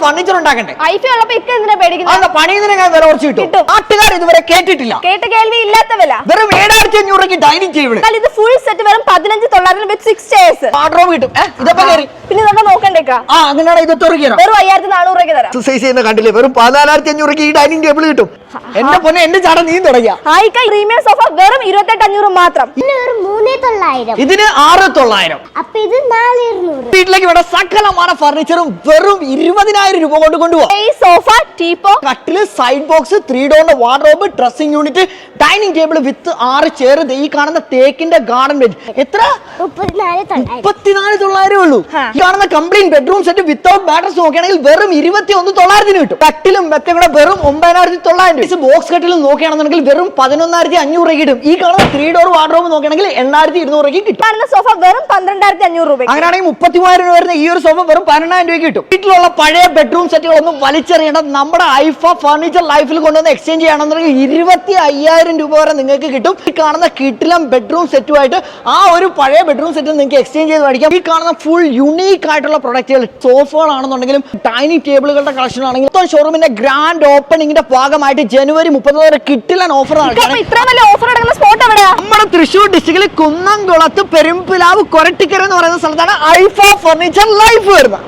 Furniture ഉണ്ടാക്കണ്ടേ? ഐഫൈ ഉള്ളപ്പോ ഇക്ക എന്തിനാ പേടിക്കുന്നത്? പണിയുന്നതിനെ വില കുറച്ച് കിട്ടും. നാട്ടുകാർ ഇതുവരെ കേട്ടിട്ടില്ല. കേട്ട കേൾവി ഇല്ലാത്ത വില. വെറും 7500 രൂപയ്ക്ക് ഡൈനിങ് ടേബിൾ. ഇത് ഫുൾ സെറ്റ് വെറും 15900 വിത്ത് 6 ചെയർസ്. വാർഡ്രോബ് കിട്ടും. ഇതൊക്കെ കേറി. പിന്നെ ഇതൊക്കെ നോക്കണ്ടേക്കാ. അങ്ങനെയാണ് ഇത് തുറക്കിയാ. വെറും 5400 രൂപയ്ക്ക് തരാം. എക്സസൈസ് ചെയ്യുന്ന കണ്ടില്ലേ? വെറും 14500 രൂപയ്ക്ക് ഈ ഡൈനിങ് ടേബിൾ കിട്ടും. എന്റെ പൊന്നെ, എന്റെ ചട നീ തുടങ്ങിയ പ്രീമിയം സോഫ വെറും 28500 മാത്രം. ഇതിന് 6900. അപ്പൊ ഇത് 4200. വീട്ടിലേക്ക് ഇവിടെ സകലമായ ഫർണിച്ചറും വെറും 20000 രൂപ കൊണ്ട് കൊണ്ടുപോകാം. ഈ സോഫ, ടീപ്പോ, കട്ടില്, സൈഡ് ബോക്സ്, 3 ഡോറിന്റെ wardrobe, dressing unit, dining table with 6 chair. ഈ കാണുന്ന തേക്കിന്റെ ഗാർഡൻ ബെഡ് എത്ര? 34900 ഉള്ളൂ. ഈ കാണുന്ന complete bedroom set without mattress നോക്കുകയാണെങ്കിൽ വെറും 21900 കിട്ടും. കട്ടിലും മെത്തയും കൂടെ വെറും 9900. ബോക്സ് കട്ടിലും നോക്കുകയാണെന്നുണ്ടെങ്കിൽ വെറും 11500 കിട്ടും. ഈ കാണുന്ന 3 ഡോർ വാർഡ്രോബ് നോക്കുകയാണെങ്കിൽ 8200 കിട്ടും. കാണുന്ന സോഫ വെറും 12500 രൂപ. അങ്ങനെയാണെങ്കിൽ 33000 രൂപ വരുന്ന ഈ ഒരു സോഫ വെറും 12000 രൂപ കിട്ടും. വീട്ടിലുള്ള പഴയ ബെഡ്റൂം സെറ്റുകളൊന്നും വലിച്ചെറിയേണ്ട. നമ്മുടെ ഐഫ ഫർണിച്ചർ ലൈഫിൽ കൊണ്ടുവന്ന് എക്സ്ചേഞ്ച് ചെയ്യണമെന്നുണ്ടെങ്കിൽ 25000 രൂപ വരെ നിങ്ങൾക്ക് കിട്ടും. ഈ കാണുന്ന കിട്ടിലം ബെഡ്റൂം സെറ്റുമായിട്ട് ആ ഒരു പഴയ ബെഡ്റൂം സെറ്റ് നിങ്ങൾക്ക് എക്സ്ചേഞ്ച് ചെയ്ത് മേടിക്കാം. ഈ കാണുന്ന ഫുൾ യുണീക്ക് ആയിട്ടുള്ള പ്രൊഡക്റ്റുകൾ, സോഫകളാണെന്നുണ്ടെങ്കിലും ഡൈനിങ് ടേബിളുകളുടെ കളക്ഷൻ ആണെങ്കിലും ഷോറൂമിന്റെ ഗ്രാൻഡ് ഓപ്പണിംഗിന്റെ ഭാഗമായിട്ട് ജനുവരി 30 കിട്ടിലൻ ഓഫർ നമ്മുടെ തൃശ്ശൂർ ഡിസ്ട്രിക്റ്റിൽ കുന്നംകുളത്ത് പെരുമ്പിലാവ് കൊരട്ടിക്കര എന്ന് പറയുന്ന സ്ഥലത്താണ് ഐഫ ഫർണിച്ചർ ലൈഫ് വരുന്നത്.